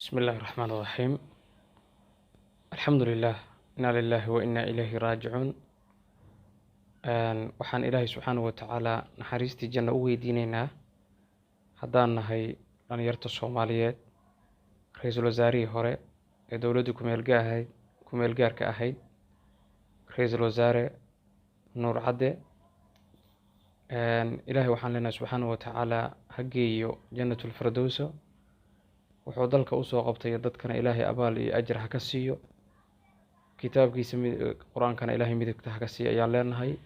بسم الله الرحمن الرحيم. الحمد لله. إنا لله وإنا إليه راجعون. waxaan ilaahay subxaanahu watacaala naxariistii janno u weydiinaynaa haddaan nahay dhalinyarta Soomaaliyeed, ra-iisul wasaarihii hore ee dowladda ku-meel gaarka ahayd, ra-iisul wasaare Nuur Cadde. Ilaahay waxaan leenahay subxaanahu watacaala ha geeyo jannatul firdowsa. wuxuu dalka usoo qabtay dadkana ilaahay abaal iyo ajir ha ka siiyo, kitaabkiisa qur-aankana ilaahay midigta ha ka siiyo ayaan leenahay.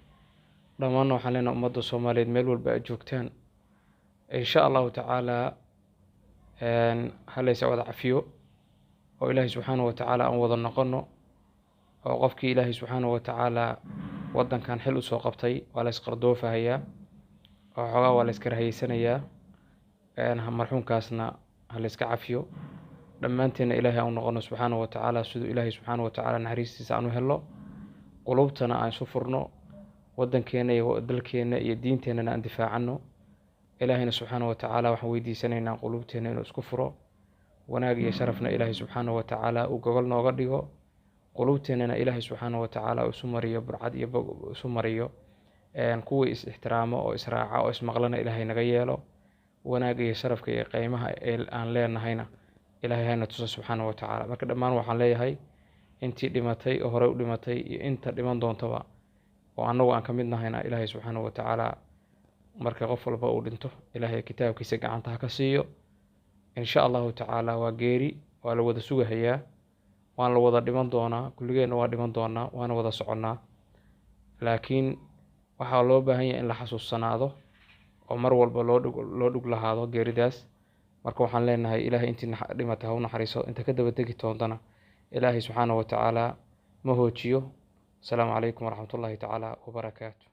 dhammaanna waxaan leenahay ummadda Soomaaliyeed meel walba ay joogtaan, insha allahu tacaala ha laysa wada cafiyo oo ilaahay subxaanahu watacaala aan wada noqono, oo qofkii ilaahay subxaanahu watacaala wadankan xil usoo qabtay waa la isqardoofahayaa oo xoogaa waa la iska rahaysanayaa. marxuumkaasna ha la iska cafiyo, dhammaanteena ilaahay aan u noqono subxaanahu watacaala, siduu ilaahay subxaanahu watacaala naxariistiisa aan u helno, qulubtana aan isu furno, wadankeena iyo dalkeena iyo diinteennana aan difaacano. ilaahayna subxaanahu watacaala waxaan weydiisanaynaa qulubteena inuu isku furo, wanaag iyo sharafna ilaahay subxaanahu watacaala uu gogol nooga dhigo, qulubteennana ilaahay subxaanahu watacaala uu isu mariyo burcad iyo isu mariyo, kuwii is ixtiraamo oo israaca oo ismaqlana ilaahay naga yeelo. wanaag iyo sharafka iyo qiimaha aan leenahayna ilaahay hayna tuso subxaanahu watacaala. marka dhammaan waxaan leeyahay intii dhimatay oo hore u dhimatay iyo inta dhiman doontaba oo annagu aan ka mid nahayna ilaahay subxaanahu watacaala marka qof walba uu dhinto ilaahay kitaabkiisa gacanta ha ka siiyo. insha allahu tacaala waa geeri, waa la wada sugahayaa, waan la wada dhiman doonaa, kulligeenna waa dhiman doonaa, waana wada soconnaa. laakiin waxaa loo baahan yahay in la xasuusanaado oo mar walba loo dhug lahaado geeridaas. marka waxaan leenahay ilaahay intii dhimatay ha u naxariiso, inta ka daba tegi doontana ilaahay subxaanahu watacaala ma hoojiyo. asalaamu calaykum waraxmatullaahi tacaala wabarakaatu.